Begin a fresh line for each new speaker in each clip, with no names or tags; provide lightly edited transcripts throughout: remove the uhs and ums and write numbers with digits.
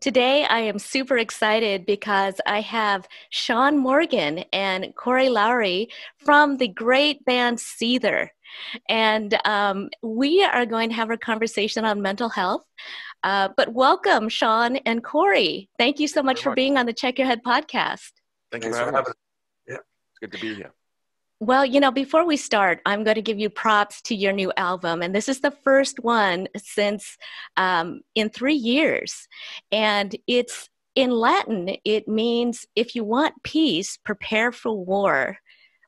Today, I am super excited because I have Shaun Morgan and Corey Lowery from the great band Seether. And we are going to have a conversation on mental health. But welcome, Shaun and Corey. Thank you so much for being on the Check Your Head podcast.
Thank you for having us. Yeah, it's good to be here.
Well, before we start, I'm going to give you props to your new album. And this is the first one since in 3 years. And it's in Latin, it means if you want peace, prepare for war.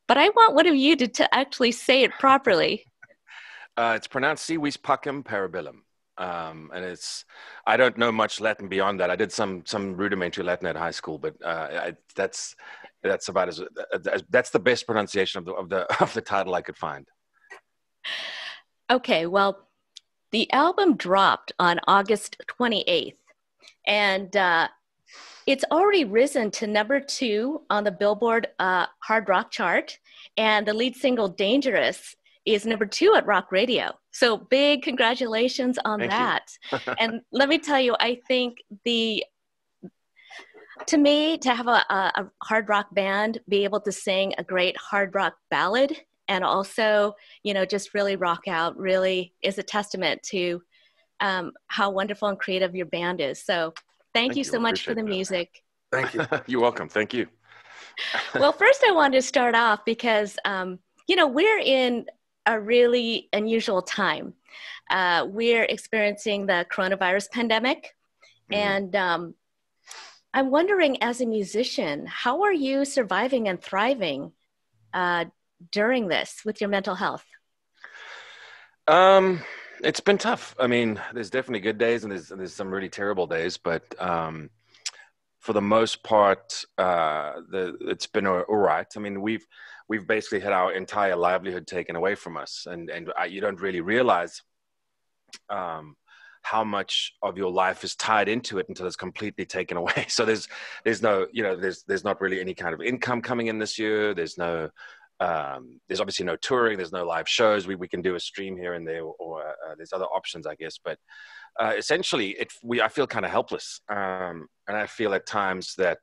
But I want one of you to actually say it properly.
It's pronounced Si vis pacem parabellum. And I don't know much Latin beyond that. I did some rudimentary Latin at high school, but that's about that's the best pronunciation of the title I could find.
Okay, well, the album dropped on August 28th, and it's already risen to number 2 on the Billboard hard rock chart, and the lead single "Dangerous" is number 2 at rock radio. So big congratulations on that. And let me tell you, I think to me, to have a hard rock band be able to sing a great hard rock ballad and also, just really rock out really is a testament to how wonderful and creative your band is. So thank you so much for the music.
Thank you. You're welcome. Thank you.
Well, first I wanted to start off because, we're in a really unusual time. We're experiencing the coronavirus pandemic. Mm-hmm. And I'm wondering, as a musician, how are you surviving and thriving during this with your mental health?
It's been tough. I mean, there's definitely good days and there's some really terrible days, but for the most part, it's been all right. I mean, we've basically had our entire livelihood taken away from us, and you don't really realize how much of your life is tied into it until it's completely taken away. So there's no, there's not really any kind of income coming in this year. There's obviously no touring. There's no live shows. We can do a stream here and there, or there's other options, I guess. But essentially, I feel kind of helpless, and I feel at times that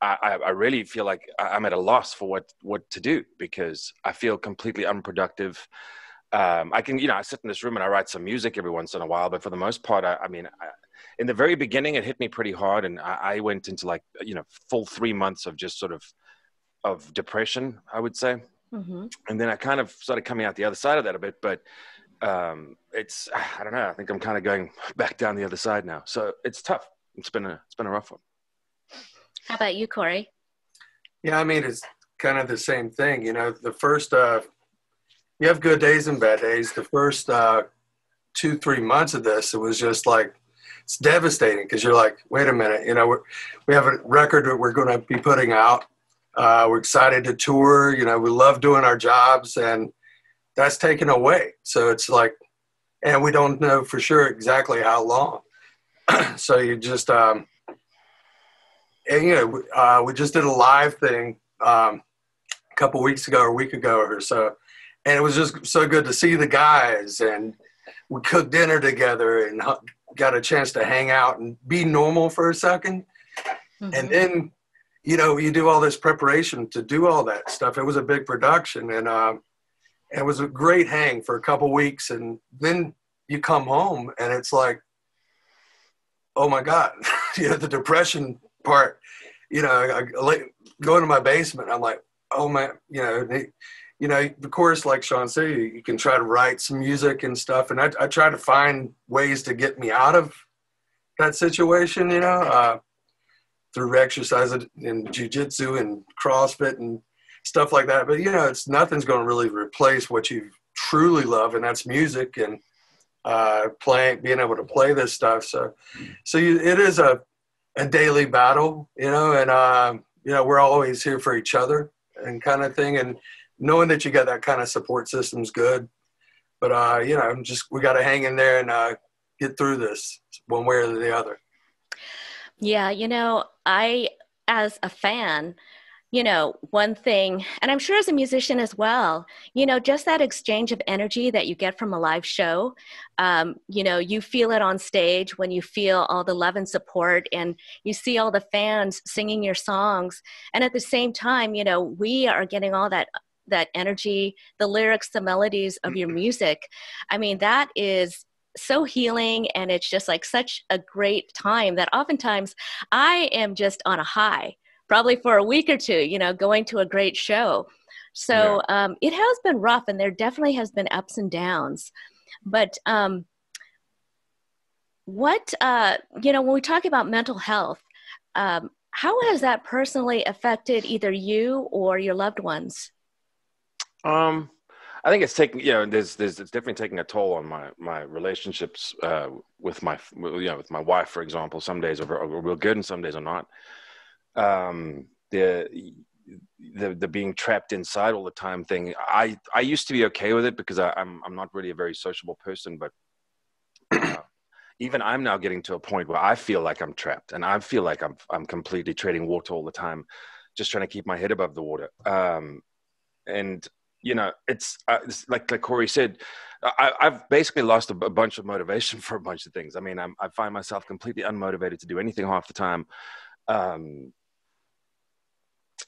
I really feel like I'm at a loss for what to do, because I feel completely unproductive. I sit in this room and I write some music every once in a while, but for the most part, in the very beginning, it hit me pretty hard, and I went into full 3 months of just sort of depression, I would say. Mm-hmm. And then I kind of started coming out the other side of that a bit, but I don't know. I think I'm kind of going back down the other side now. So it's tough. It's been a rough one.
How about you, Corey?
Yeah, I mean, it's kind of the same thing. The first, you have good days and bad days. The first 2-3 months of this, it was just it's devastating, because you're like, wait a minute, we have a record that we're going to be putting out. We're excited to tour. We love doing our jobs, and that's taken away. So it's and we don't know for sure exactly how long. So you just, we just did a live thing a couple weeks ago or a week ago or so. And it was just so good to see the guys, and we cooked dinner together and got a chance to hang out and be normal for a second. Mm-hmm. And then, you do all this preparation to do all that stuff. It was a big production, and it was a great hang for a couple weeks. And then you come home and it's like, oh my God, the depression part, I go into my basement. I'm like, oh man, of course, like Shaun said, you can try to write some music and stuff. And I try to find ways to get me out of that situation, through exercise and jiu-jitsu and CrossFit and stuff like that. But, nothing's going to really replace what you truly love, and that's music and being able to play this stuff. So it is a daily battle, and, we're always here for each other and kind of thing. And knowing that you got that kind of support system's good, but we got to hang in there and get through this one way or the other.
Yeah, I, as a fan, one thing, and I'm sure as a musician as well, just that exchange of energy that you get from a live show, you feel it on stage when you feel all the love and support and you see all the fans singing your songs. And at the same time, we are getting all that energy, the lyrics, the melodies of your music. I mean, that is so healing, and it's just like such a great time that oftentimes I am just on a high, probably for a week or two, going to a great show. So it has been rough, and there definitely has been ups and downs. But when we talk about mental health, how has that personally affected either you or your loved ones?
I think it's taking, it's definitely taking a toll on my relationships with my wife, for example. Some days are real good and some days are not. The being trapped inside all the time thing. I used to be okay with it because I'm not really a very sociable person, but even I'm now getting to a point where I feel like I'm trapped, and I feel like I'm completely treading water all the time, just trying to keep my head above the water. And it's like Corey said, I've basically lost a bunch of motivation for a bunch of things. I mean, I find myself completely unmotivated to do anything half the time.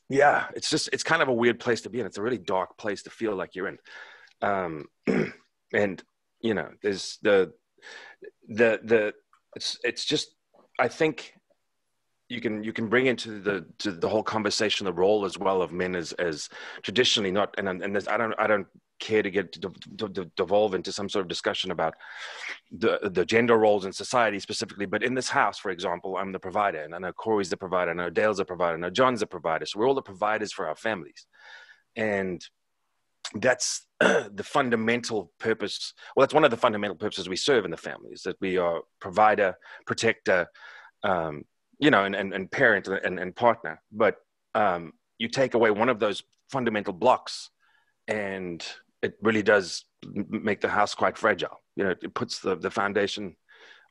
It's kind of a weird place to be in. It's a really dark place to feel like you're in. And there's it's just, I think you can bring into the whole conversation the role as well of men as traditionally not, and this, I don't care to get to devolve into some sort of discussion about the gender roles in society specifically, but in this house, for example, I'm the provider, and I know Corey's the provider, I know Dale's the provider, I know John's the provider, so we're all the providers for our families. And that's the fundamental purpose. Well, that's one of the fundamental purposes we serve in the family, is that we are provider, protector, and parent and partner. But you take away one of those fundamental blocks, and it really does make the house quite fragile. It puts the foundation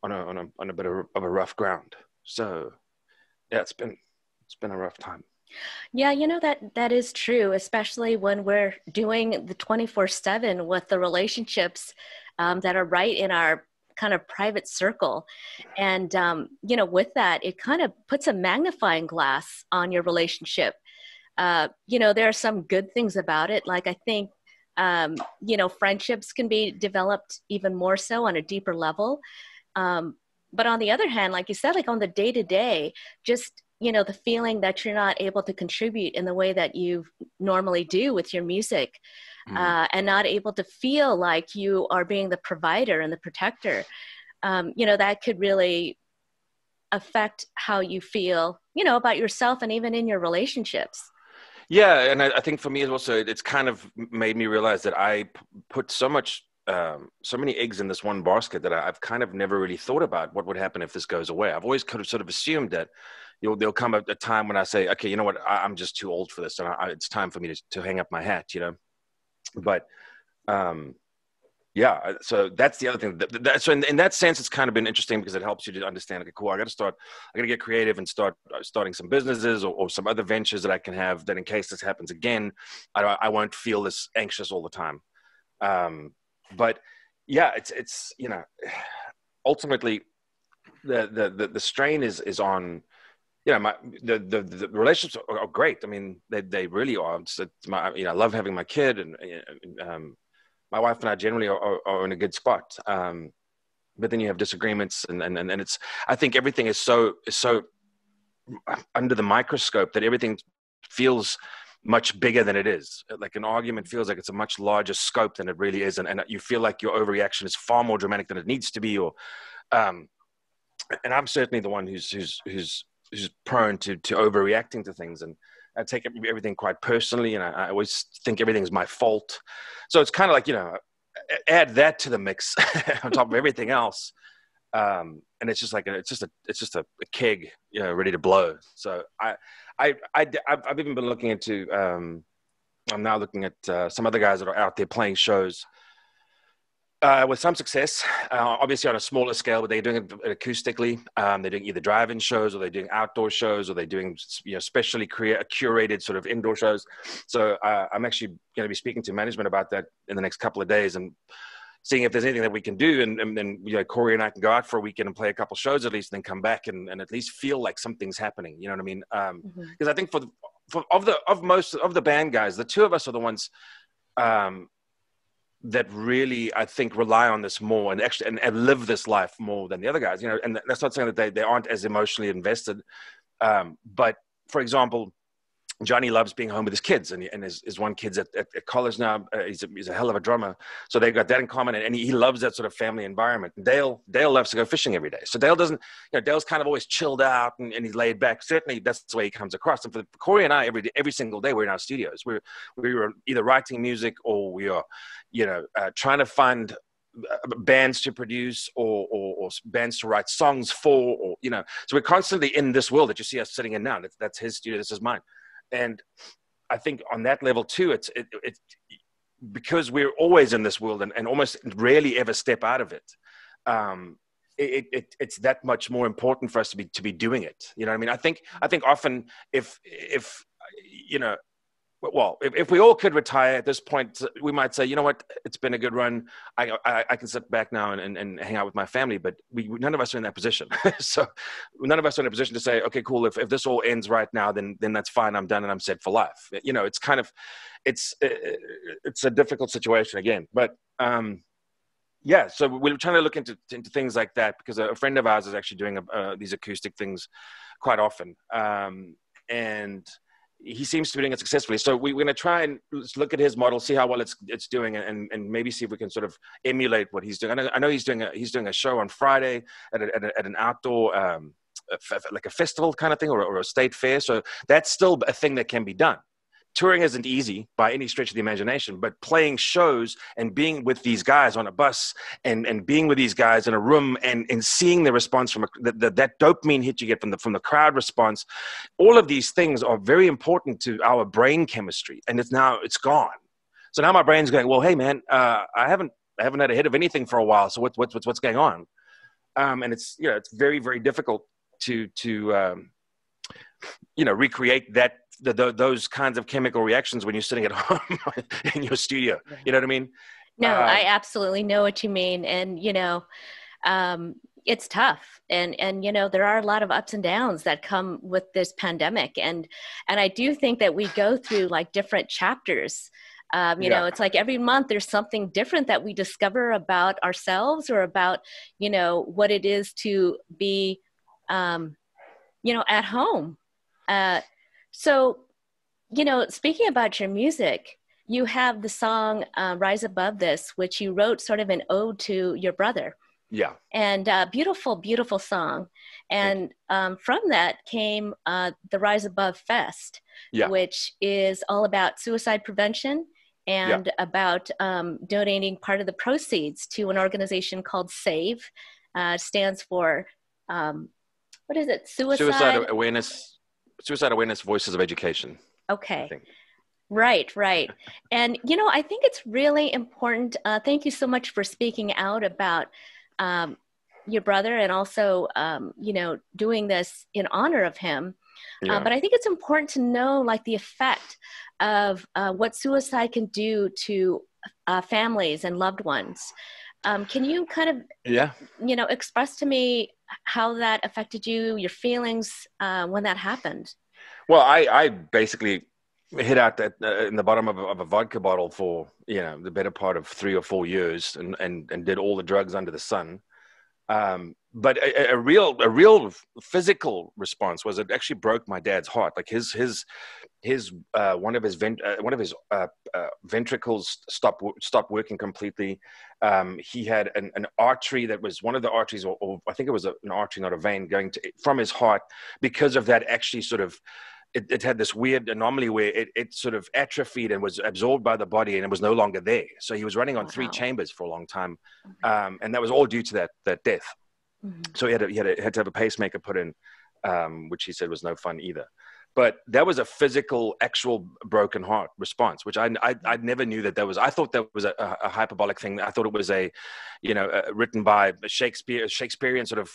on a bit of a rough ground. So yeah, it's been a rough time.
Yeah, that is true, especially when we're doing the 24/7 with the relationships that are right in our kind of private circle. And, with that, it kind of puts a magnifying glass on your relationship. There are some good things about it. Like, I think, friendships can be developed even more so on a deeper level. But on the other hand, like you said, like on the day-to-day, just the feeling that you're not able to contribute in the way that you normally do with your music, and not able to feel like you are being the provider and the protector, that could really affect how you feel, about yourself and even in your relationships.
Yeah, and I think for me also, it's kind of made me realize that I put so many eggs in this one basket that I've kind of never really thought about what would happen if this goes away. I've always kind of sort of assumed that there'll come a time when I say, okay, you know what, I'm just too old for this, and it's time for me to hang up my hat, But so that's the other thing. So in that sense, it's kind of been interesting because it helps you to understand, okay, cool, I got to get creative and starting some businesses or some other ventures that I can have, that in case this happens again, I won't feel this anxious all the time. But yeah, it's ultimately the strain is on. The relationships are great. I mean, they really are. I love having my kid, and my wife and I generally are in a good spot. But then you have disagreements, and it's. I think everything is so under the microscope that everything feels much bigger than it is. Like an argument feels like it's a much larger scope than it really is, and you feel like your overreaction is far more dramatic than it needs to be. And I'm certainly the one who's prone to overreacting to things, and I take everything quite personally, and I always think everything's my fault. So it's kind of like, add that to the mix on top of everything else, and it's just like it's just a keg, ready to blow. So I've even been looking into. I'm now looking at some other guys that are out there playing shows. With some success, obviously on a smaller scale, but they're doing it acoustically. They're doing either drive-in shows, or they're doing outdoor shows, or they're doing, specially curated sort of indoor shows. So I'm actually going to be speaking to management about that in the next couple of days and seeing if there's anything that we can do. And then Corey and I can go out for a weekend and play a couple shows at least, and then come back and at least feel like something's happening. You know what I mean? Because I think of most of the band guys, the two of us are the ones that really, I think, rely on this more and actually and live this life more than the other guys, and that's not saying that they aren't as emotionally invested. But for example, Johnny loves being home with his kids, and his one kid's at college now. He's a hell of a drummer, so they've got that in common, and he loves that sort of family environment. Dale loves to go fishing every day, so Dale doesn't. Dale's kind of always chilled out and he's laid back. Certainly, that's the way he comes across. And for Corey and I, every single day, we're in our studios. We were either writing music, or we are, trying to find bands to produce or bands to write songs for, or So we're constantly in this world that you see us sitting in now. That's his studio. This is mine. And I think on that level too, it's because we're always in this world and almost rarely ever step out of it. It's that much more important for us to be doing it. You know what I mean? I think often if we all could retire at this point, we might say, you know what, it's been a good run. I can sit back now and hang out with my family, but none of us are in that position. So none of us are in a position to say, okay, cool. If this all ends right now, then that's fine. I'm done and I'm set for life. It's kind of, it's a difficult situation again, but yeah. So we're trying to look into things like that, because a friend of ours is actually doing these acoustic things quite often. And he seems to be doing it successfully. So we're going to try and look at his model, see how well it's doing, and maybe see if we can sort of emulate what he's doing. I know he's doing a show on Friday at an outdoor, like a festival kind of thing, or a state fair. So that's still a thing that can be done. Touring isn't easy by any stretch of the imagination, but playing shows and being with these guys on a bus and being with these guys in a room and seeing the response from that dopamine hit you get from the crowd response, all of these things are very important to our brain chemistry, and it's gone. So now my brain's going, well, hey man, I haven't had a hit of anything for a while. So what's going on? And it's very, very difficult to recreate those kinds of chemical reactions when you're sitting at home in your studio. You know what I mean?
No, I absolutely know what you mean. And, it's tough. And, there are a lot of ups and downs that come with this pandemic. And I do think that we go through like different chapters. It's like every month there's something different that we discover about ourselves or about, what it is to be, at home. So, speaking about your music, you have the song Rise Above This, which you wrote sort of an ode to your brother.
Yeah.
And beautiful, beautiful song. And from that came the Rise Above Fest, which is all about suicide prevention and about donating part of the proceeds to an organization called SAVE. Stands for, what is it?
Suicide Awareness Voices of Education.
Okay. Right. And, I think it's really important. Thank you so much for speaking out about your brother and also, doing this in honor of him.
Yeah.
But I think it's important to know like the effect of what suicide can do to families and loved ones. Can you kind of, express to me how that affected you, your feelings when that happened?
Well, I basically hid out in the bottom of a vodka bottle for, the better part of 3 or 4 years and did all the drugs under the sun. But a real physical response was it actually broke my dad's heart. Like his one of his ventricles stopped working completely. He had an artery that was one of the arteries, or I think it was an artery, not a vein, going from his heart. Because of that, actually sort of it had this weird anomaly where it sort of atrophied and was absorbed by the body, and it was no longer there. So he was running on 3 chambers for a long time, and that was all due to that death. Mm-hmm. So he had to have a pacemaker put in, which he said was no fun either. But that was a physical, actual broken heart response, which I never knew that was. I thought that was a hyperbolic thing. I thought it was written by a Shakespearean sort of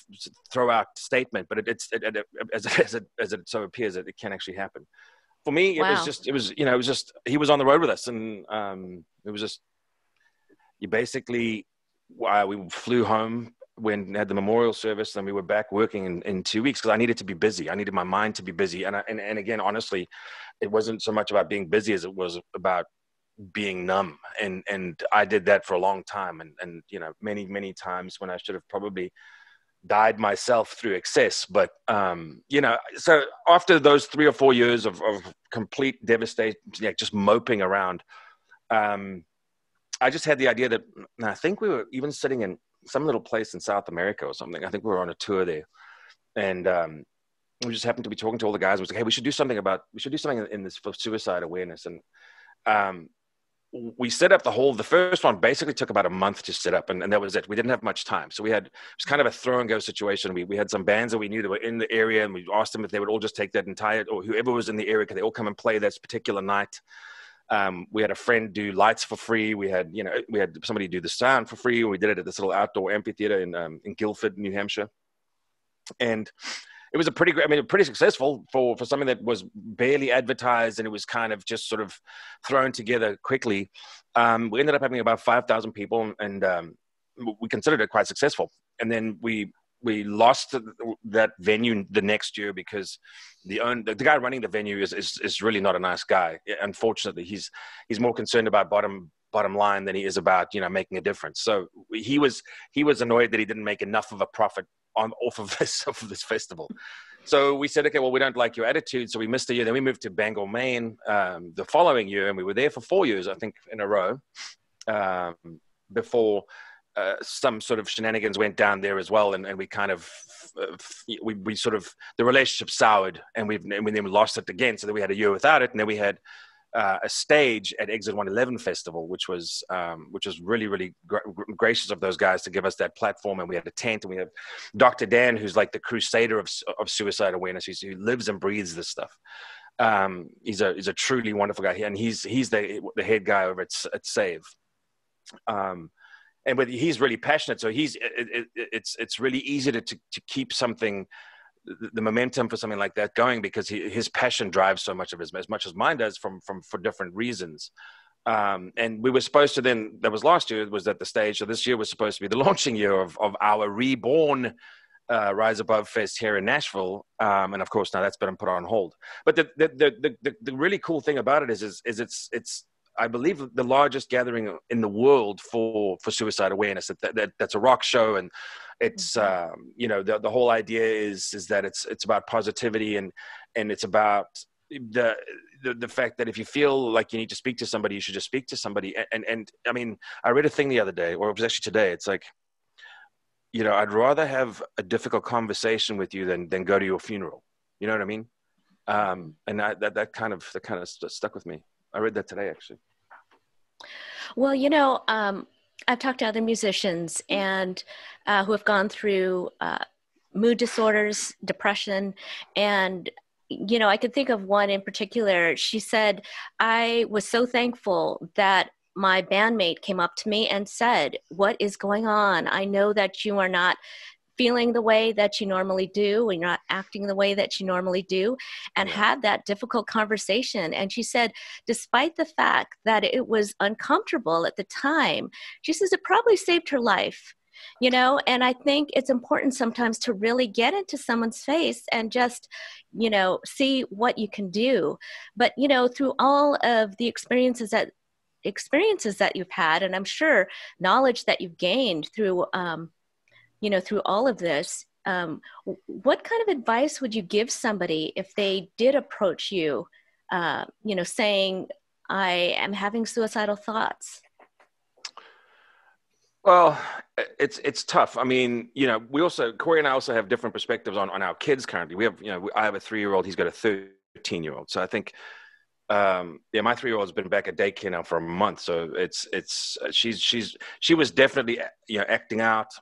throw out statement. But as it so appears, that it can actually happen. For me, it was just he was on the road with us, and it was just we flew home when had the memorial service, and we were back working in 2 weeks because I needed to be busy. I needed my mind to be busy. And again, honestly, it wasn't so much about being busy as it was about being numb. And I did that for a long time. And many, many times when I should have probably died myself through excess. But, so after those 3 or 4 years of complete devastation, just moping around, I just had the idea that I think we were even sitting in some little place in South America or something. I think we were on a tour there, and we just happened to be talking to all the guys. And was like, hey, we should do something in this for suicide awareness. And we set up the first one basically took about a month to set up, and that was it. We didn't have much time, so it was kind of a throw and go situation. We had some bands that we knew that were in the area, and we asked them if they would all just take that entire, or whoever was in the area, could they all come and play this particular night. We had a friend do lights for free. We had somebody do the sound for free. We did it at this little outdoor amphitheater in Guilford, New Hampshire. And it was pretty successful for something that was barely advertised, and it was kind of just sort of thrown together quickly. We ended up having about 5,000 people, and we considered it quite successful. And then we lost that venue the next year because the guy running the venue is really not a nice guy. Unfortunately, he's more concerned about bottom line than he is about making a difference. So he was annoyed that he didn't make enough of a profit off of this festival. So we said, okay, well, we don't like your attitude, so we missed a year. Then we moved to Bangor, Maine, the following year, and we were there for 4 years, I think, in a row, before some sort of shenanigans went down there as well, and we kind of we sort of the relationship soured, and we then lost it again. So then we had a year without it, and then we had a stage at Exit 111 Festival, which was really, really gracious of those guys to give us that platform. And we had a tent, and we have Dr. Dan, who's like the crusader of suicide awareness. He lives and breathes this stuff. He's a truly wonderful guy, and he's the head guy over at Save. But he's really passionate, so it's really easy to keep something, the momentum for something like that going, because his passion drives so much of his, as much as mine does, for different reasons. And we were supposed to then, that was last year, was at the stage. So this year was supposed to be the launching year of our reborn Rise Above Fest here in Nashville. And of course now that's been put on hold. But the really cool thing about it is it's I believe the largest gathering in the world for suicide awareness. That's a rock show, and it's the whole idea is that it's about positivity, and it's about the fact that if you feel like you need to speak to somebody, you should just speak to somebody. And I mean, I read a thing the other day, or it was actually today. It's like, I'd rather have a difficult conversation with you than go to your funeral. You know what I mean? And that kind of stuck with me. I read that today, actually.
Well, I've talked to other musicians and who have gone through mood disorders, depression, and I could think of one in particular. She said, I was so thankful that my bandmate came up to me and said, what is going on? I know that you are not feeling the way that you normally do, and you're not acting the way that you normally do, and had that difficult conversation. And she said, despite the fact that it was uncomfortable at the time, she says it probably saved her life. And I think it's important sometimes to really get into someone's face and just, see what you can do. But, through all of the experiences that you've had, and I'm sure knowledge that you've gained through, through all of this, what kind of advice would you give somebody if they did approach you, saying, I am having suicidal thoughts?
Well, it's tough. I mean, Corey and I also have different perspectives on our kids currently. We have, I have a 3-year-old, he's got a 13-year-old. So I think, my 3-year-old's been back at daycare now for a month. So she was definitely, acting out.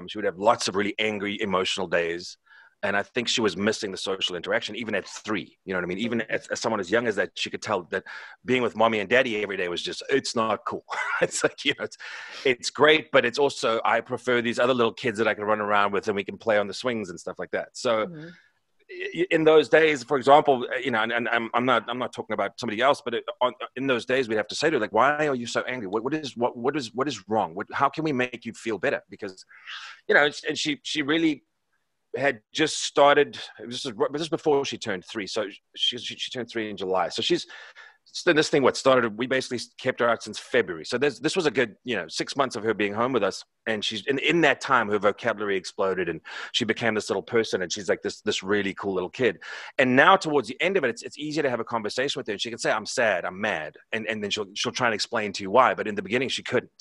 She would have lots of really angry, emotional days. And I think she was missing the social interaction, even at 3. You know what I mean? Even as someone as young as that, she could tell that being with mommy and daddy every day was just, it's not cool. It's like, you know, it's great, but it's also, I prefer these other little kids that I can run around with and we can play on the swings and stuff like that. So in those days, for example, you know, and I'm not talking about somebody else, but in those days, we'd have to say to her, like, why are you so angry? What is wrong? How can we make you feel better? Because, you know, and she really had just started. This was before she turned 3. So she turned 3 in July. So this thing started. We basically kept her out since February. So this was a good, you know, 6 months of her being home with us. And she's in that time, her vocabulary exploded, and she became this little person. And she's like this really cool little kid. And now towards the end of it, it's easier to have a conversation with her. And she can say, "I'm sad, I'm mad," and then she'll try and explain to you why. But in the beginning, she couldn't.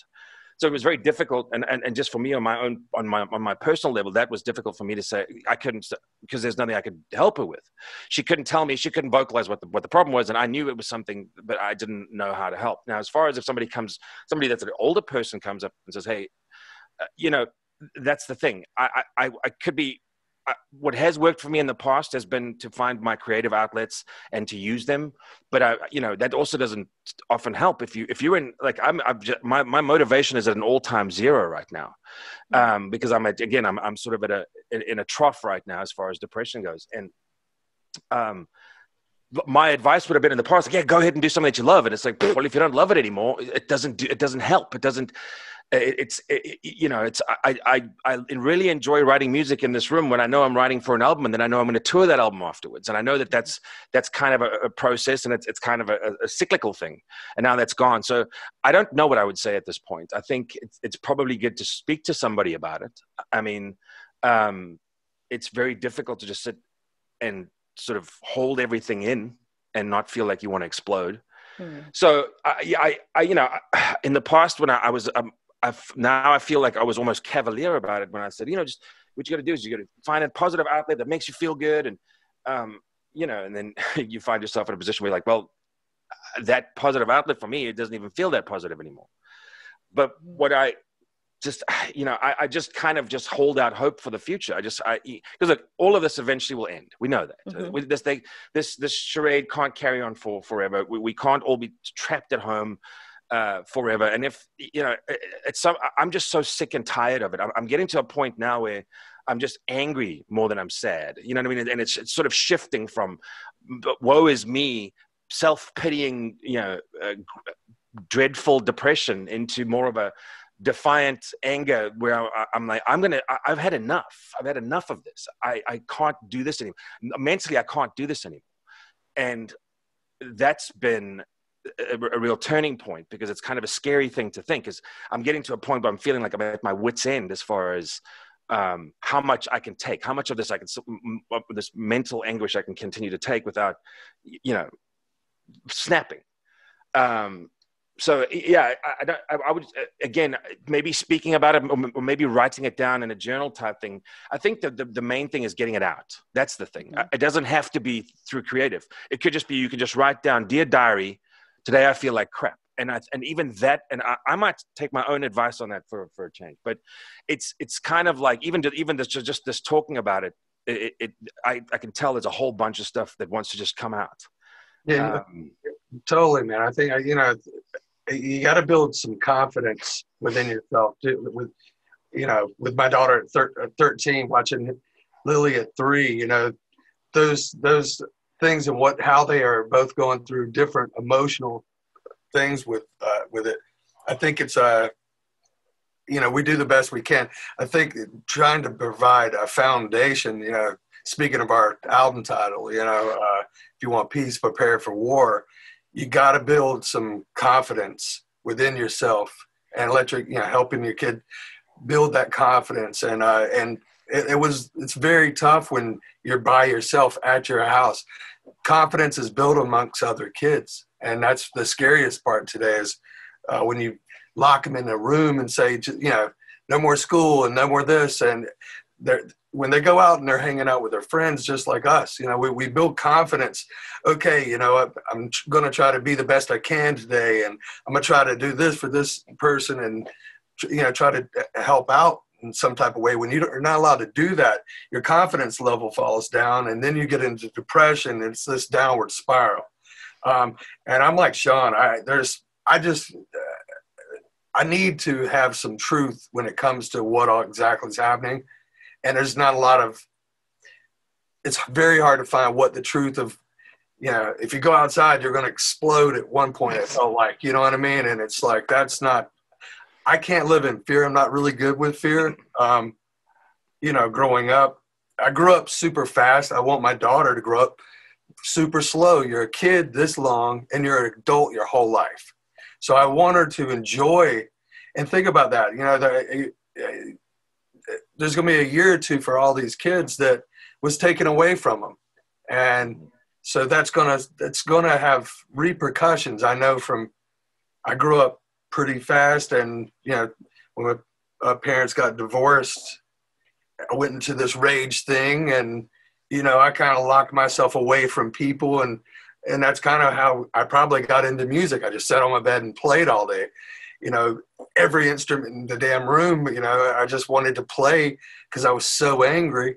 So it was very difficult, and just for me on my personal level, that was difficult for me to say. I couldn't, because there's nothing I could help her with. She couldn't tell me, she couldn't vocalize what the problem was, and I knew it was something, but I didn't know how to help. Now, as far as if somebody that's an older person comes up and says, "Hey, you know," that's the thing. I could be. What has worked for me in the past has been to find my creative outlets and to use them. But you know, that also doesn't often help if you're in, like, my motivation is at an all-time 0 right now, because I'm sort of in a trough right now as far as depression goes. And my advice would have been in the past, like, yeah, go ahead and do something that you love. And it's like, well, if you don't love it anymore, it doesn't help. It doesn't. You know, I really enjoy writing music in this room when I know I'm writing for an album, and then I know I'm going to tour that album afterwards. And I know that's kind of a process, and it's kind of a cyclical thing. And now that's gone. So I don't know what I would say at this point. I think it's probably good to speak to somebody about it. I mean, it's very difficult to just sit and sort of hold everything in and not feel like you want to explode. So I you know, in the past when I was now I feel like I was almost cavalier about it when I said, you know, just what you got to do is you got to find a positive outlet that makes you feel good. And, you know, and then you find yourself in a position where you're like, well, that positive outlet for me, it doesn't even feel that positive anymore. But what I just, you know, I just kind of just hold out hope for the future. Because look, all of this eventually will end. We know that. This charade can't carry on forever. We can't all be trapped at home forever. And if, you know, I'm just so sick and tired of it. I'm getting to a point now where I'm just angry more than I'm sad. You know what I mean? And it's sort of shifting from woe is me, self-pitying, you know, dreadful depression into more of a defiant anger where I'm like, I've had enough. I've had enough of this. I can't do this anymore. Mentally, I can't do this anymore. And that's been a real turning point, because it's kind of a scary thing to think, is I'm getting to a point where I'm feeling like I'm at my wit's end as far as how much I can take, how much of this this mental anguish I can continue to take without, you know, snapping. So yeah, I would, again, maybe speaking about it or maybe writing it down in a journal type thing. I think the main thing is getting it out. That's the thing. It doesn't have to be through creative. It could just be, you can just write down, "Dear diary, today I feel like crap." And even that, and I might take my own advice on that for a change. But it's kind of like, even just this talking about it, I can tell there's a whole bunch of stuff that wants to just come out.
Yeah, totally, man. I think, you know, you got to build some confidence within yourself too. With my daughter at 13, watching Lily at 3, you know, those things and how they are both going through different emotional things with it. I think it's you know, we do the best we can. I think trying to provide a foundation, you know, speaking of our album title, you know, if you want peace, prepare for war. You got to build some confidence within yourself and helping your kid build that confidence. And it's very tough when you're by yourself at your house. Confidence is built amongst other kids. And that's the scariest part today, is when you lock them in a room and say, you know, no more school and no more this. And when they go out and they're hanging out with their friends, just like us, you know, we build confidence. Okay, you know, I'm going to try to be the best I can today, and I'm going to try to do this for this person, and, you know, try to help out in some type of way. When you're not allowed to do that, your confidence level falls down, and then you get into depression. It's this downward spiral. And I'm like Shaun. I need to have some truth when it comes to what exactly is happening. And there's not a lot of, it's very hard to find what the truth of, you know, if you go outside, you're going to explode at one point. It felt like, you know what I mean? And it's like, I can't live in fear. I'm not really good with fear. You know, growing up, I grew up super fast. I want my daughter to grow up super slow. You're a kid this long and you're an adult your whole life. So I want her to enjoy and think about that. You know, there's going to be a year or two for all these kids that was taken away from them. And so that's going to have repercussions. I know I grew up pretty fast, and, you know, when my parents got divorced, I went into this rage thing, and, you know, I kind of locked myself away from people, and that's kind of how I probably got into music. I just sat on my bed and played all day, you know, every instrument in the damn room. You know, I just wanted to play because I was so angry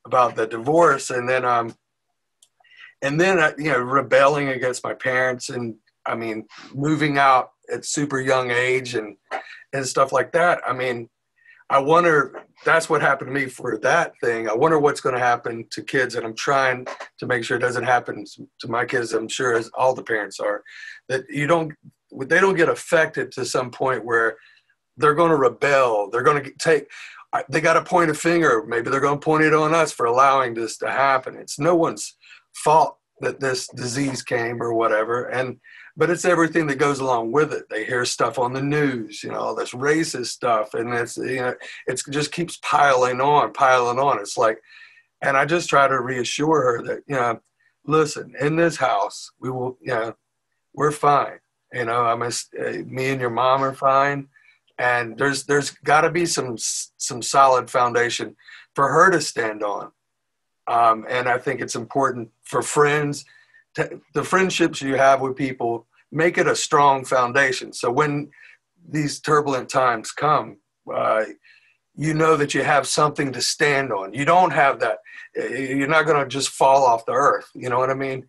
about the divorce. And then you know, rebelling against my parents, and I mean, moving out at super young age and stuff like that. I mean, I wonder, that's what happened to me for that thing. I wonder what's going to happen to kids, and I'm trying to make sure it doesn't happen to my kids. I'm sure, as all the parents are, that they don't get affected to some point where they're going to rebel. They're going to they got to point a finger. Maybe they're going to point it on us for allowing this to happen. It's no one's fault that this disease came or whatever. But it's everything that goes along with it. They hear stuff on the news, you know, all this racist stuff. And it's, you know, it just keeps piling on. It's like, and I just try to reassure her that, you know, listen, in this house, we will, you know, we're fine. You know, me and your mom are fine. And there's got to be some solid foundation for her to stand on. And I think it's important for friends, the friendships you have with people, make it a strong foundation. So when these turbulent times come, you know that you have something to stand on. You don't have that. You're not going to just fall off the earth. You know what I mean?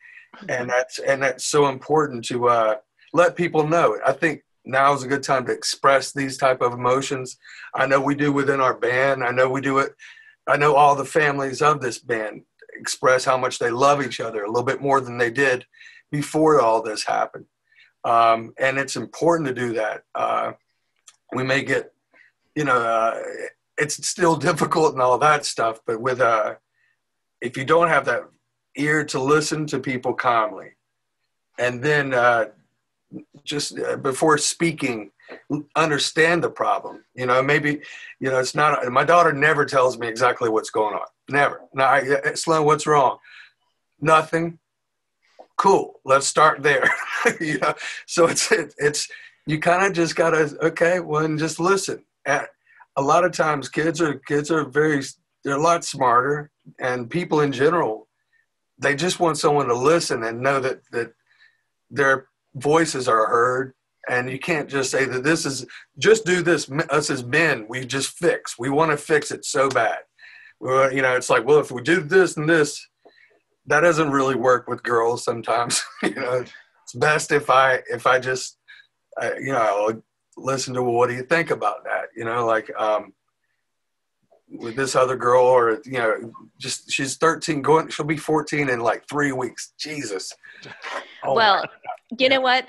And that's so important to let people know. I think now is a good time to express these type of emotions. I know we do within our band. I know we do it. I know all the families of this band express how much they love each other a little bit more than they did before all this happened. And it's important to do that. We may get, you know, it's still difficult and all that stuff, but if you don't have that ear to listen to people calmly, and then just before speaking, understand the problem. You know, maybe, you know, it's not, my daughter never tells me exactly what's going on. Never. No, Sloan, what's wrong? Nothing. Cool. Let's start there. You know, so it's, you kind of just gotta, okay, well, and just listen. And a lot of times kids are they're a lot smarter, and people in general, they just want someone to listen and know that their voices are heard. And you can't just say that just do this. Us as men, we want to fix it so bad. Well, you know, it's like, well, if we do this and this, that doesn't really work with girls sometimes. You know, it's best if I just, you know, listen to, well, what do you think about that? You know, like with this other girl, or, you know, just, she's 13, she'll be 14 in like 3 weeks. Jesus. Oh,
well, you know what?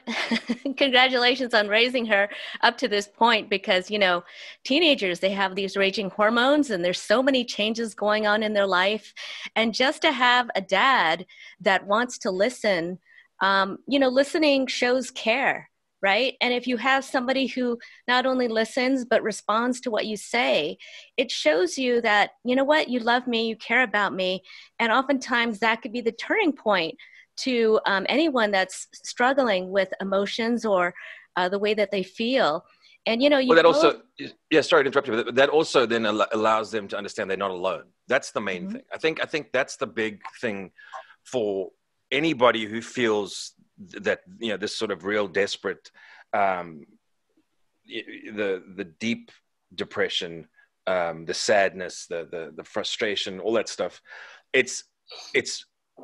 Congratulations on raising her up to this point, because, you know, teenagers, they have these raging hormones and there's so many changes going on in their life. And just to have a dad that wants to listen, you know, listening shows care, right? And if you have somebody who not only listens, but responds to what you say, it shows you that, you know what, you love me, you care about me. And oftentimes that could be the turning point to anyone that's struggling with emotions or the way that they feel. And, you know,
well, that also, yeah, sorry to interrupt you, but that also then allows them to understand they're not alone. That's the main thing. I think that's the big thing for anybody who feels that, you know, this sort of real desperate, the deep depression the sadness, the frustration, all that stuff. It's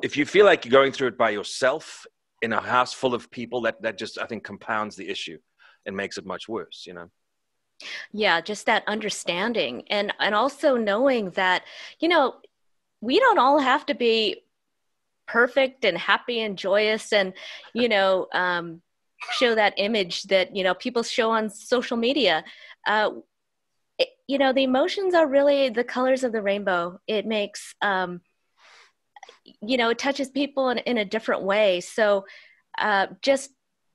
if you feel like you're going through it by yourself in a house full of people, that just, I think, compounds the issue and makes it much worse, you know?
Yeah, just that understanding, and also knowing that, you know, we don't all have to be perfect and happy and joyous and, you know, show that image that, you know, people show on social media. You know, the emotions are really the colors of the rainbow. It makes, you know, it touches people in a different way. So just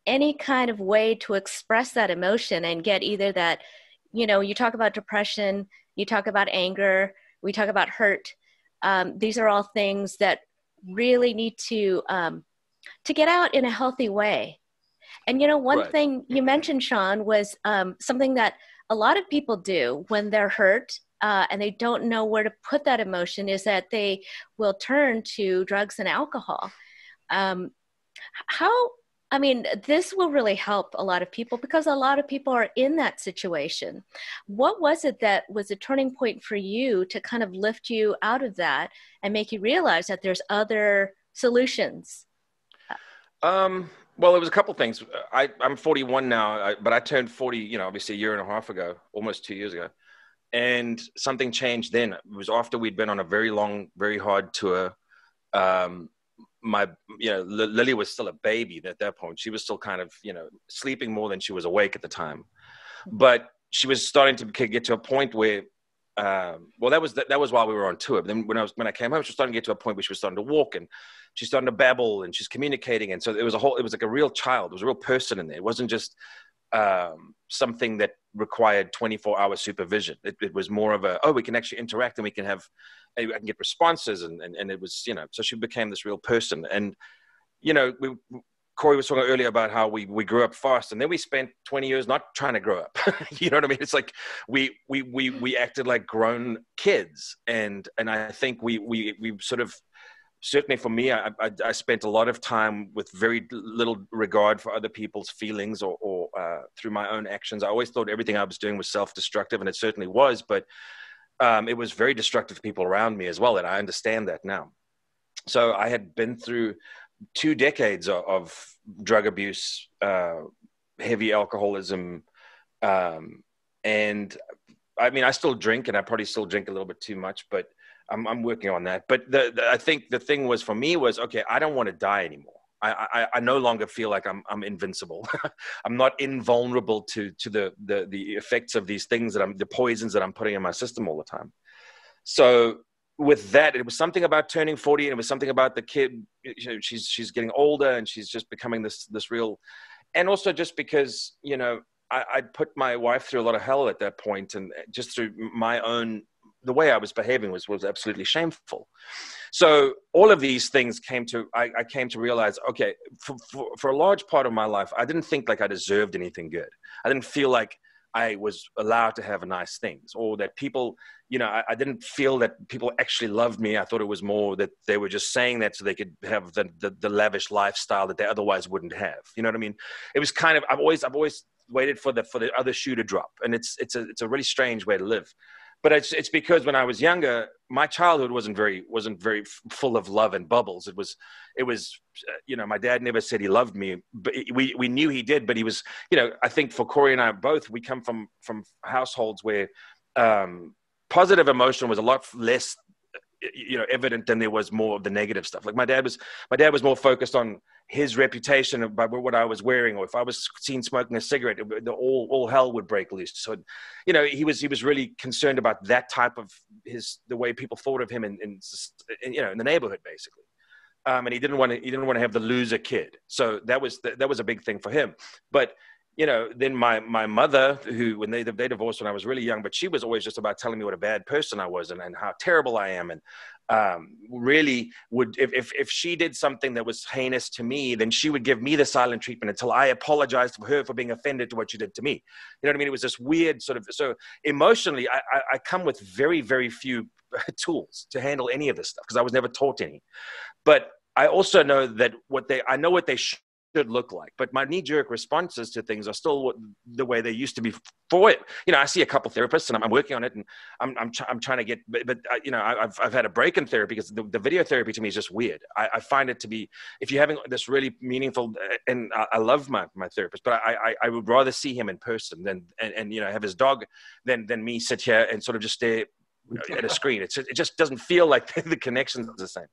any kind of way to express that emotion and get either that, you know, you talk about depression, you talk about anger, we talk about hurt. These are all things that really need to get out in a healthy way. And, you know, one
Right.
thing you mentioned, Shaun, was something that a lot of people do when they're hurt and they don't know where to put that emotion is that they will turn to drugs and alcohol. I mean, this will really help a lot of people because a lot of people are in that situation. What was it that was a turning point for you to kind of lift you out of that and make you realize that there's other solutions?
Well, it was a couple things. I'm 41 now, but I turned 40, you know, obviously a year and a half ago, almost 2 years ago. And something changed then. It was after we'd been on a very long, very hard tour. Lily was still a baby at that point. She was still kind of, you know, sleeping more than she was awake at the time. But she was starting to get to a point where, that was while we were on tour. But then when I came home, she was starting to get to a point where she was starting to walk and she's starting to babble and she's communicating. And so it was like a real child. It was a real person in there. It wasn't just something that required 24-hour supervision. It was more of we can actually interact and we can I can get responses. And it was, you know, so she became this real person. And, you know, Corey was talking earlier about how we grew up fast, and then we spent 20 years not trying to grow up. You know what I mean? It's like we acted like grown kids, and I think we sort of, certainly for me, I spent a lot of time with very little regard for other people's feelings or through my own actions. I always thought everything I was doing was self-destructive, and it certainly was, but it was very destructive to people around me as well, and I understand that now. So I had been through 2 decades of drug abuse, heavy alcoholism, and I mean, I still drink, and I probably still drink a little bit too much, but I'm working on that. But I think the thing was for me was, okay, I don't want to die anymore. I no longer feel like I'm invincible. I'm not invulnerable to the effects of these things the poisons that I'm putting in my system all the time. So with that, it was something about turning 40, and it was something about the kid. You know, she's getting older, and she's just becoming this real, and also just because, you know, I'd put my wife through a lot of hell at that point, and just through my own, the way I was behaving was absolutely shameful. So all of these things I came to realize, okay, for a large part of my life, I didn't think like I deserved anything good. I didn't feel like I was allowed to have nice things, or that people, you know, I didn't feel that people actually loved me. I thought it was more that they were just saying that so they could have the lavish lifestyle that they otherwise wouldn't have. You know what I mean? It was kind of, I've always waited for the other shoe to drop. And it's a really strange way to live. But it's because when I was younger, my childhood wasn't very full of love and bubbles. It was, you know, my dad never said he loved me, but we knew he did. But he was, you know, I think for Corey and I both, we come from households where positive emotion was a lot less, you know, evident than there was more of the negative stuff. Like my dad was more focused on his reputation by what I was wearing, or if I was seen smoking a cigarette, all hell would break loose. So, you know, he was really concerned about that type of the way people thought of him in you know, in the neighborhood, basically. And he didn't want to have the loser kid. So that was a big thing for him. But, you know, then my mother, who, when they divorced when I was really young, but she was always just about telling me what a bad person I was and how terrible I am. And really would, if she did something that was heinous to me, then she would give me the silent treatment until I apologized for her for being offended to what she did to me. You know what I mean? It was this weird sort of, so emotionally, I come with very, very few tools to handle any of this stuff because I was never taught any. But I also know that I know what they should should look like. But my knee-jerk responses to things are still the way they used to be for it. You know, I see a couple therapists and I'm working on it, and I'm trying to get, but you know, I've had a break in therapy because the video therapy to me is just weird. I find it to be, if you're having this really meaningful, and I love my therapist, but I would rather see him in person than, and you know, have his dog than me sit here and sort of just stare at a screen. It just doesn't feel like the connection's the same.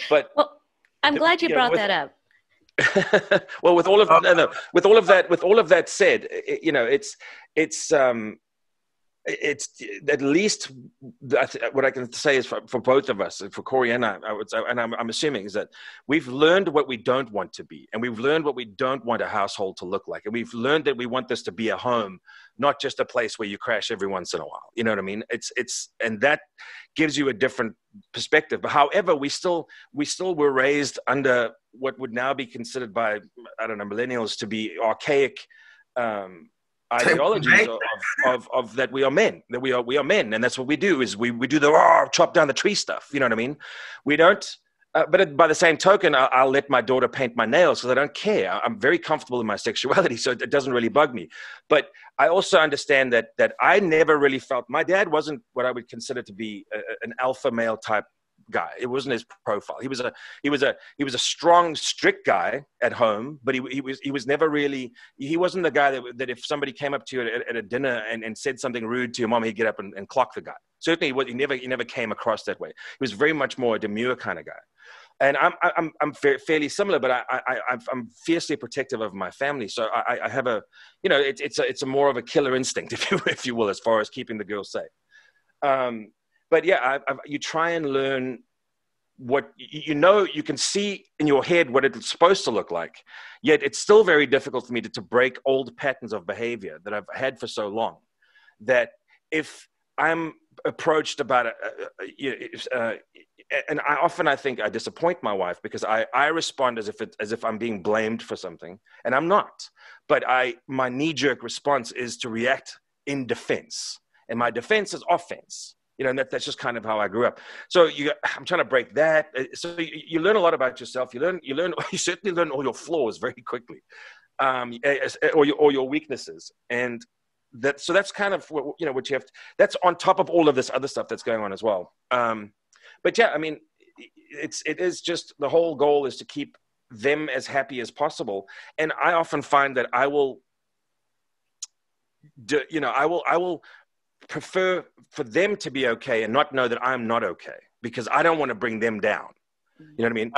But
well, I'm glad you brought that up.
Well, with all of that said, you know, it's at least what I can say is for both of us, for Corey and I would say, and I'm assuming, is that we've learned what we don't want to be, and we've learned what we don't want a household to look like, and we've learned that we want this to be a home, not just a place where you crash every once in a while. You know what I mean? And that gives you a different perspective. But however, we still were raised under what would now be considered by, I don't know, millennials to be archaic ideologies of that we are men, that we are men, and that's what we do, is we do the chop down the tree stuff. You know what I mean? We don't. But by the same token, I'll let my daughter paint my nails because I don't care. I'm very comfortable in my sexuality, so it doesn't really bug me. But I also understand that I never really felt, my dad wasn't what I would consider to be an alpha male type guy. It wasn't his profile. He was a strong, strict guy at home, but he was never really, he wasn't the guy that if somebody came up to you at a dinner and said something rude to your mom, he'd get up and clock the guy. Certainly he never came across that way. He was very much more a demure kind of guy. And I'm fairly similar, but I'm fiercely protective of my family. So I have a, you know, it's a more of a killer instinct, if you will, as far as keeping the girls safe. But yeah, you try and learn what, you know, you can see in your head what it's supposed to look like, yet it's still very difficult for me to break old patterns of behavior that I've had for so long, that if I'm approached about it, and I think I disappoint my wife because I respond as if I'm being blamed for something, and I'm not. But my knee-jerk response is to react in defense, and my defense is offense. You know, and that's just kind of how I grew up. So I'm trying to break that. So you learn a lot about yourself. You certainly learn all your flaws very quickly, or your weaknesses, and so that's kind of what you have. That's on top of all of this other stuff that's going on as well. But yeah, I mean, it is just, the whole goal is to keep them as happy as possible. And I often find that I will prefer for them to be okay and not know that I'm not okay, because I don't want to bring them down. You know what I mean?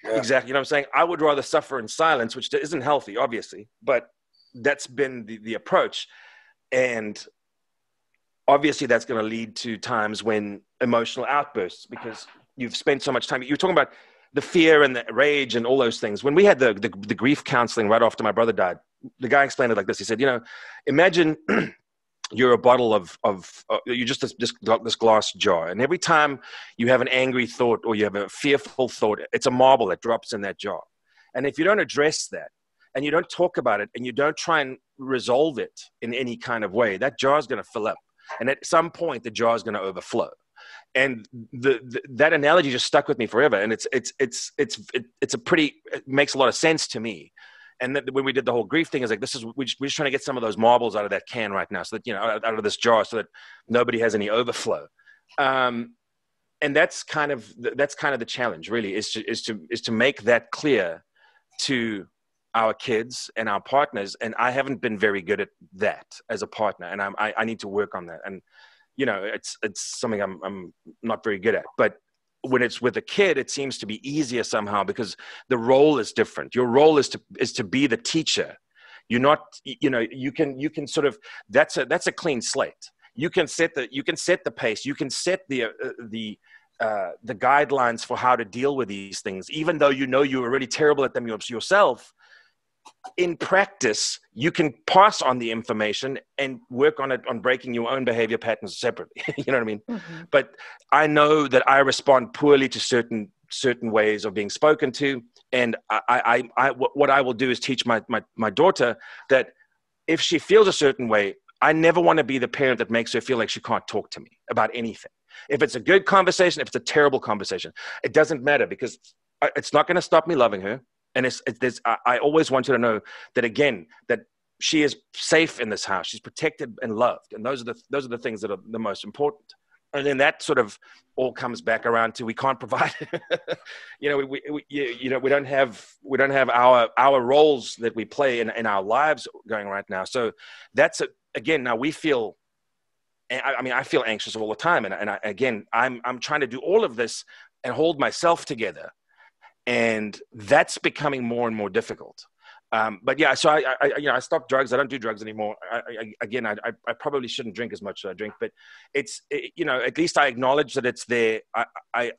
Exactly. You know what I'm saying? I would rather suffer in silence, which isn't healthy, obviously, but that's been the approach. And obviously that's going to lead to times when emotional outbursts, because you've spent so much time. You're talking about the fear and the rage and all those things. When we had the grief counseling right after my brother died, the guy explained it like this. He said, you know, imagine you're a bottle of you're just this glass jar, and every time you have an angry thought or you have a fearful thought, it's a marble that drops in that jar. And if you don't address that, and you don't talk about it, and you don't try and resolve it in any kind of way, that jar is going to fill up. And at some point, the jar is going to overflow. And that analogy just stuck with me forever. And it makes a lot of sense to me. And then when we did the whole grief thing, is like, we're just trying to get some of those marbles out of that can right now, so that, you know, out of this jar, so that nobody has any overflow. And that's kind of the challenge, really, is to make that clear to our kids and our partners. And I haven't been very good at that as a partner, and I need to work on that. And, you know, it's something I'm not very good at. But when it's with a kid, it seems to be easier somehow, because the role is different. Your role is to be the teacher. You're not, you know, you can sort of, that's a clean slate. You can set the pace. You can set the guidelines for how to deal with these things, even though you know you're already terrible at them yourself. In practice, you can pass on the information and work on it, on breaking your own behavior patterns separately. You know what I mean? Mm-hmm. But I know that I respond poorly to certain ways of being spoken to. And what I will do is teach my daughter that if she feels a certain way, I never want to be the parent that makes her feel like she can't talk to me about anything. If it's a good conversation, if it's a terrible conversation, it doesn't matter, because it's not going to stop me loving her. And I always want you to know that, again, that she is safe in this house. She's protected and loved. And those are the things that are the most important. And then that sort of all comes back around to, we can't provide, we don't have our roles that we play in our lives going right now. So that's again, now we feel, I feel anxious all the time. And I'm trying to do all of this and hold myself together. And that's becoming more and more difficult. But yeah, so I stopped drugs. I don't do drugs anymore. I probably shouldn't drink as much as I drink, but at least I acknowledge that it's there. I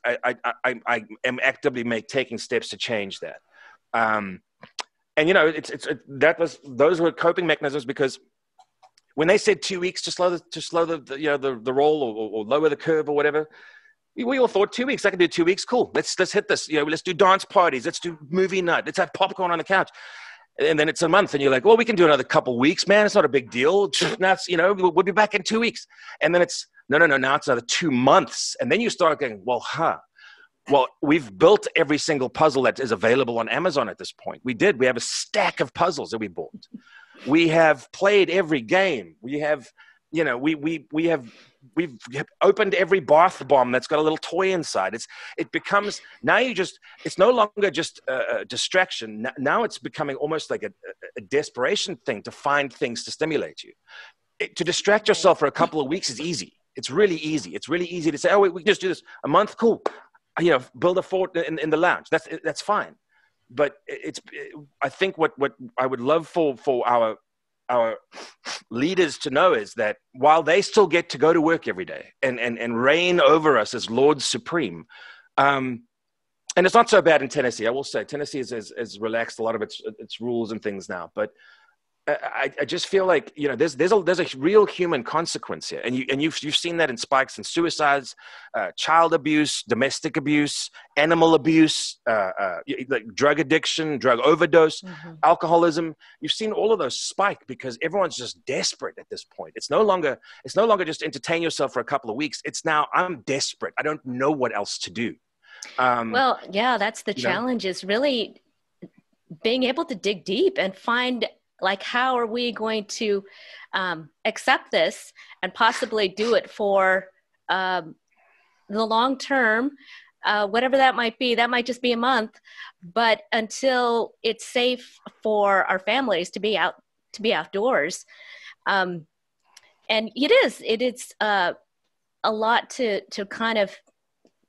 am actively taking steps to change that. Those were coping mechanisms, because when they said 2 weeks to slow the roll or lower the curve or whatever, we all thought 2 weeks. I can do 2 weeks. Cool. Let's hit this. Let's do dance parties. Let's do movie night. Let's have popcorn on the couch. And then it's a month, and you're like, well, we can do another couple weeks, man. It's not a big deal. Now we'll be back in 2 weeks. And then it's no. Now it's another 2 months, and then you start going, well, we've built every single puzzle that is available on Amazon at this point. We have a stack of puzzles that we bought. We have played every game. We have, we've opened every bath bomb that's got a little toy inside. It becomes, now it's no longer just a distraction. Now it's becoming almost like a desperation thing to find things to stimulate you. To distract yourself for a couple of weeks is easy. It's really easy. It's really easy to say, oh, we can just do this a month. Cool. Build a fort in the lounge. That's fine. But I think what I would love for our leaders to know is that while they still get to go to work every day and reign over us as Lord Supreme, and it's not so bad in Tennessee. I will say Tennessee has relaxed a lot of its rules and things now, but I just feel like, there's a real human consequence here. And you've seen that in spikes in suicides, child abuse, domestic abuse, animal abuse, like drug addiction, drug overdose, alcoholism. You've seen all of those spike because everyone's just desperate at this point. It's no longer just entertain yourself for a couple of weeks. It's now, I'm desperate. I don't know what else to do.
Well, yeah, that's the challenge, is really being able to dig deep and find, like, how are we going to accept this and possibly do it for the long term, whatever that might be. That might just be a month, but until it's safe for our families to be outdoors. And it is a lot to kind of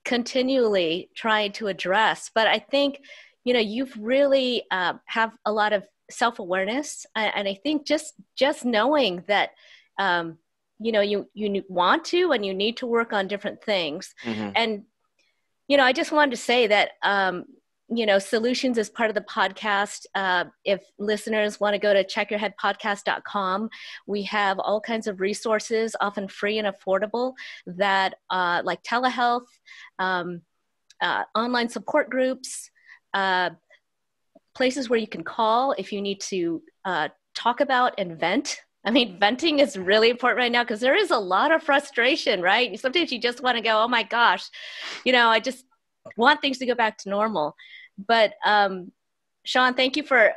continually try to address. But I think, you've really have a lot of self-awareness. And I think just knowing that, you want to, and you need to work on different things. And, I just wanted to say that, Solutions is part of the podcast. If listeners want to go to checkyourheadpodcast.com, we have all kinds of resources, often free and affordable, that like telehealth, online support groups, places where you can call if you need to talk about and vent. I mean, venting is really important right now because there is a lot of frustration, right? Sometimes you just want to go, oh my gosh, I just want things to go back to normal. But Shaun, thank you for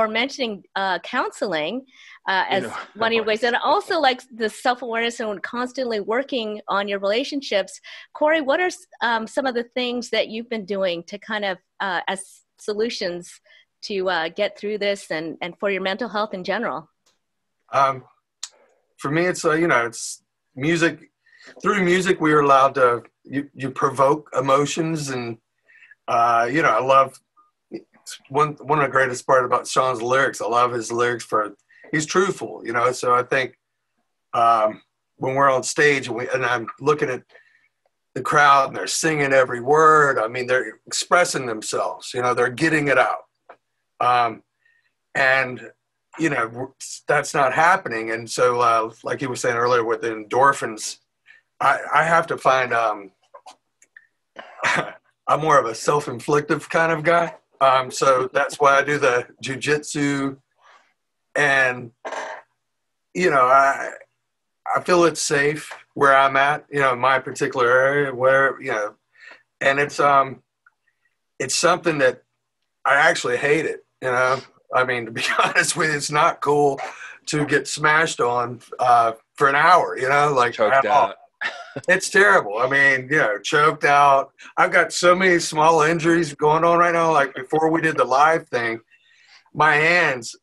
mentioning counseling as one of your ways, and also like the self-awareness and constantly working on your relationships. Corey, what are some of the things that you've been doing to kind of as solutions to get through this and for your mental health in general?
For me, it's it's music. Through music, we are allowed to you provoke emotions, and I love one of the greatest part about Shaun's lyrics. I love his lyrics he's truthful, So I think when we're on stage and I'm looking at the crowd and they're singing every word. I mean, they're expressing themselves. They're getting it out. And that's not happening. And so, like you were saying earlier with the endorphins, I have to find, I'm more of a self-inflictive kind of guy. So that's why I do the jujitsu, and, I feel it's safe where I'm at, in my particular area where, and it's something that I actually hate it. You know, I mean, to be honest with you, it's not cool to get smashed on for an hour. You know, like
Choked out.
It's terrible. I mean, you know, choked out. I've got so many small injuries going on right now. Like before we did the live thing, my hands,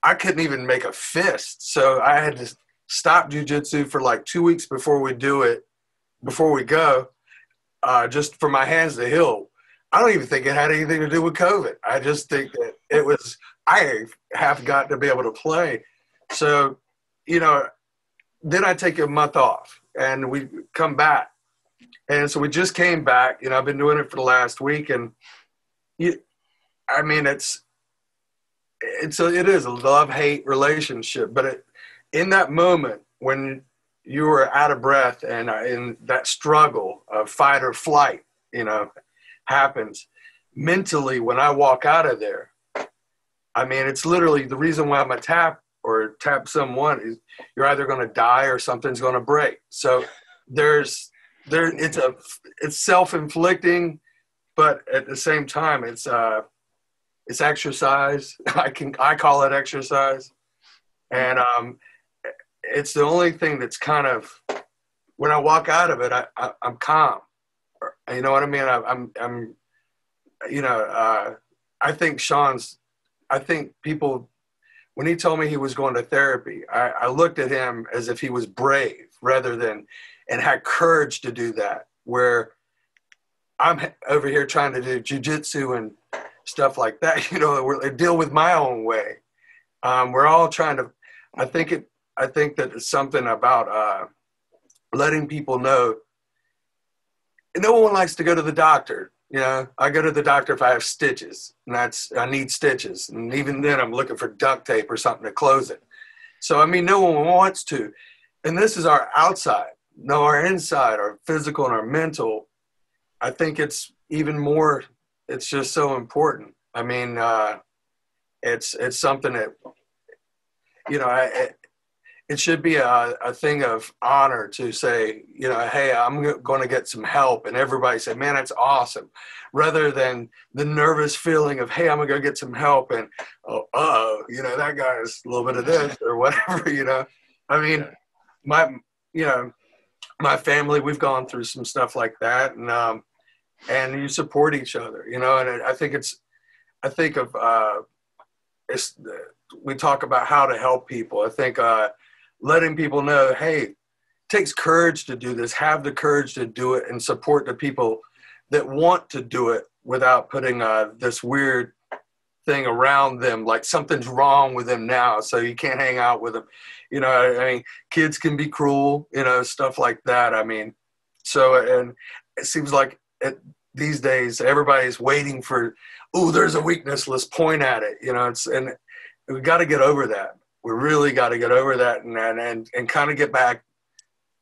I couldn't even make a fist. So I had to stop jujitsu for like 2 weeks before we go, just for my hands to heal. I don't even think it had anything to do with COVID. I just think that I have got to be able to play. So, you know, then I take a month off and we come back. And so we just came back. You know, I've been doing it for the last week. And it is a love-hate relationship. But in that moment when you are out of breath and in that struggle of fight or flight, you know, happens mentally when I walk out of there. I mean, it's literally the reason why I'm a tap someone is you're either going to die or something's going to break. So it's self-inflicting, but at the same time, it's exercise. I call it exercise. And it's the only thing that's kind of, when I walk out of it, I'm calm. You know what I mean? I'm you know, I think people, when he told me he was going to therapy, I looked at him as if he was brave and had courage to do that, where I'm over here trying to do jujitsu and stuff like that, you know, deal with my own way. We're all trying to, I think that it's something about letting people know. No one likes to go to the doctor. You know, I go to the doctor if I have stitches, and I need stitches. And even then I'm looking for duct tape or something to close it. So, I mean, no one wants to. And this is our outside. No, our inside, our physical and our mental. I think it's even more, it's just so important. I mean, it's something that, you know, it should be a thing of honor to say, you know, hey, I'm going to get some help. And everybody say, man, that's awesome. Rather than the nervous feeling of, hey, I'm going to go get some help. And, you know, that guy's a little bit of this or whatever, you know. I mean, my family, we've gone through some stuff like that. And you support each other, you know. And we talk about how to help people. I think letting people know, hey, it takes courage to do this. Have the courage to do it and support the people that want to do it without putting this weird thing around them, like something's wrong with them now, so you can't hang out with them. You know, I mean, kids can be cruel, you know, stuff like that. I mean, so, and it seems like these days everybody's waiting for, there's a weakness, let's point at it. You know, and we got to get over that. We really got to get over that and kind of get back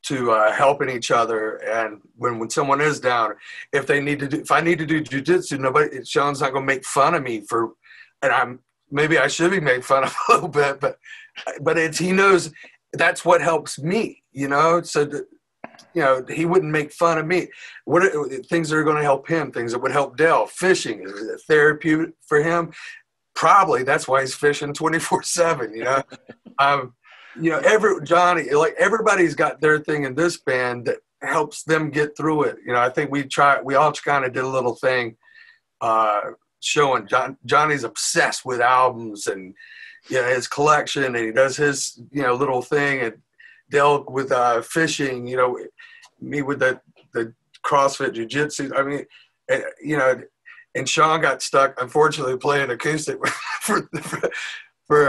to helping each other. And when someone is down, if I need to do jujitsu, Shaun's not going to make fun of me maybe I should be made fun of a little bit, but he knows that's what helps me, you know. So you know, he wouldn't make fun of me. Things that are going to help him, things that would help Dale. Fishing is therapeutic for him. Probably that's why he's fishing 24/7. You know, you know, Johnny, like everybody's got their thing in this band that helps them get through it. You know, I think we all kind of did a little thing, showing Johnny's obsessed with albums and, you know, his collection, and he does his, you know, little thing, and Dale with fishing. You know, me with the CrossFit jiu-jitsu. I mean, you know. And Shaun got stuck, unfortunately, playing acoustic for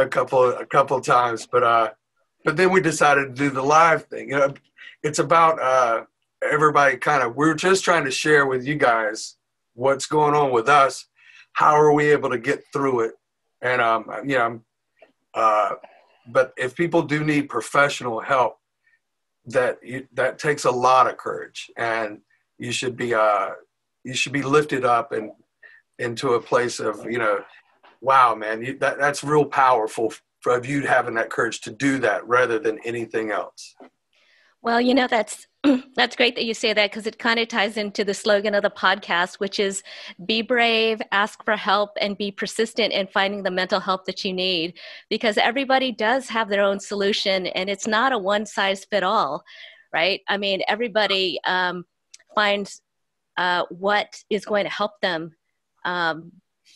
a couple times. But then we decided to do the live thing. You know, it's about everybody we're just trying to share with you guys what's going on with us. How are we able to get through it? And, you know, but if people do need professional help, that takes a lot of courage, and you should be lifted up and into a place of, you know, wow, man, that's real powerful of you having that courage to do that rather than anything else.
Well, you know, that's That's great that you say that, because it kind of ties into the slogan of the podcast, which is be brave, ask for help, and be persistent in finding the mental help that you need, because everybody does have their own solution and it's not a one size fit all, right? I mean, everybody finds what is going to help them,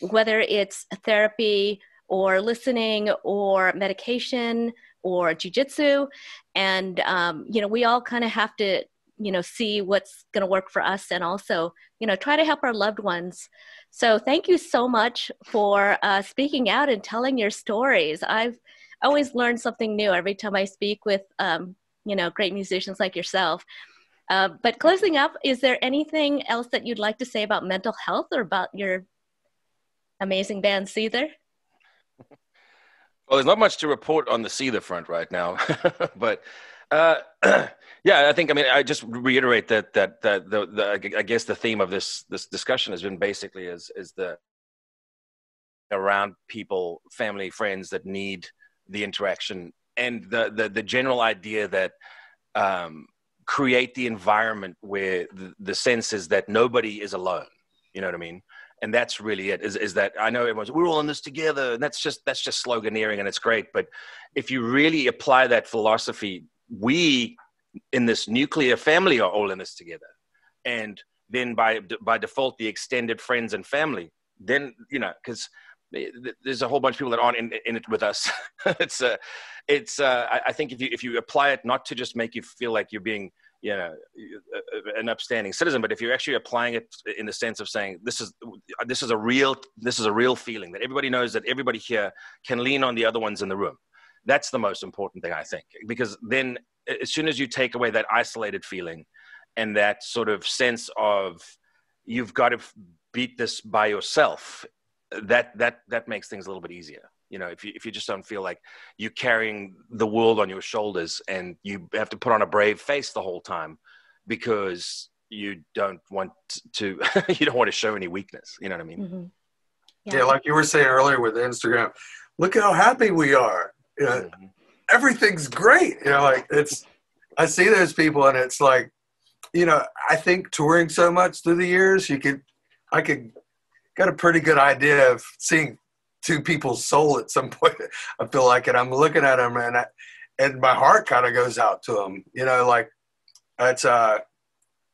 whether it's therapy or listening or medication or jujitsu. And, we all kind of have to, see what's going to work for us, and also, try to help our loved ones. So thank you so much for speaking out and telling your stories. I've always learned something new every time I speak with, great musicians like yourself. But closing up, is there anything else that you'd like to say about mental health or about your amazing band, Seether?
Well, there's not much to report on the Seether front right now, but yeah, I think, I just reiterate that I guess the theme of this discussion has been basically is the around people, family, friends that need the interaction, and the general idea that create the environment where the sense is that nobody is alone. You know what I mean? And that's really it, is that I know everyone's, we're all in this together. And that's just sloganeering, and it's great. But if you really apply that philosophy, we in this nuclear family are all in this together. And then by default, the extended friends and family, then, because there's a whole bunch of people that aren't in it with us. I think if you apply it, not to just make you feel like you're being, an upstanding citizen, but if you're actually applying it in the sense of saying, this is a real feeling that everybody knows, that everybody here can lean on the other ones in the room. That's the most important thing, I think, because then as soon as you take away that isolated feeling and that sort of sense of you've got to beat this by yourself, that makes things a little bit easier. If you just don't feel like you're carrying the world on your shoulders and you have to put on a brave face the whole time because you don't want to show any weakness. You know what I mean?
Mm-hmm.
Yeah, like you were saying earlier with Instagram, look how happy we are.
Mm-hmm.
Everything's great. I see those people, and it's like, I think touring so much through the years, I got a pretty good idea of seeing two people's soul at some point. I feel like, and I'm looking at them, and my heart kind of goes out to them.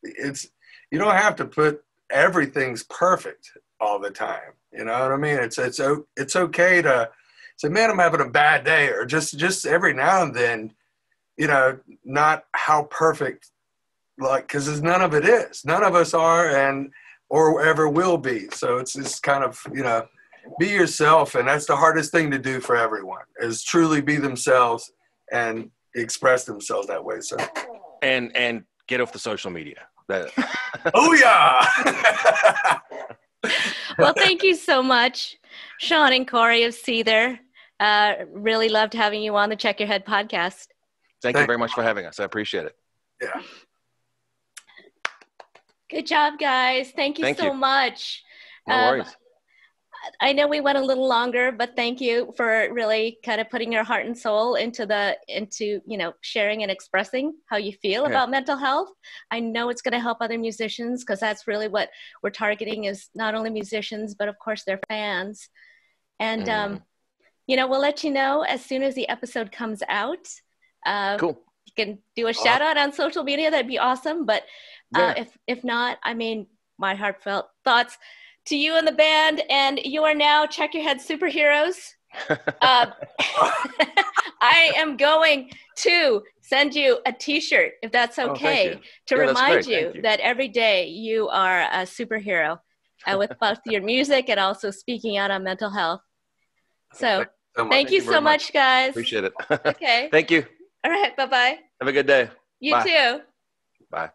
It's you don't have to put everything's perfect all the time. You know what I mean? It's okay to say, man, I'm having a bad day, or just every now and then, not how perfect, because none of it is. None of us are, or ever will be. So it's just kind of, be yourself. And that's the hardest thing to do for everyone, is truly be themselves and express themselves that way. So,
and get off the social media.
Oh yeah.
Well, thank you so much, Shaun and Corey of Seether. Really loved having you on the Check Your Head podcast.
Thank you very much for having us. I appreciate it.
Yeah.
Good job, guys. Thank you so much.
No worries.
I know we went a little longer, but thank you for really kind of putting your heart and soul into sharing and expressing how you feel about mental health. I know it's going to help other musicians, because that's really what we're targeting, is not only musicians, but of course their fans. And, we'll let you know as soon as the episode comes out.
Cool.
You can do a shout out on social media. That'd be awesome. But if not, my heartfelt thoughts to you and the band, and you are now Check Your Head superheroes. I am going to send you a t-shirt, if that's okay, to remind you that every day you are a superhero, with both your music and also speaking out on mental health. So thank you so much, guys.
Appreciate it.
Okay.
Thank you.
All right. Bye-bye.
Have a good day.
You too.
Bye.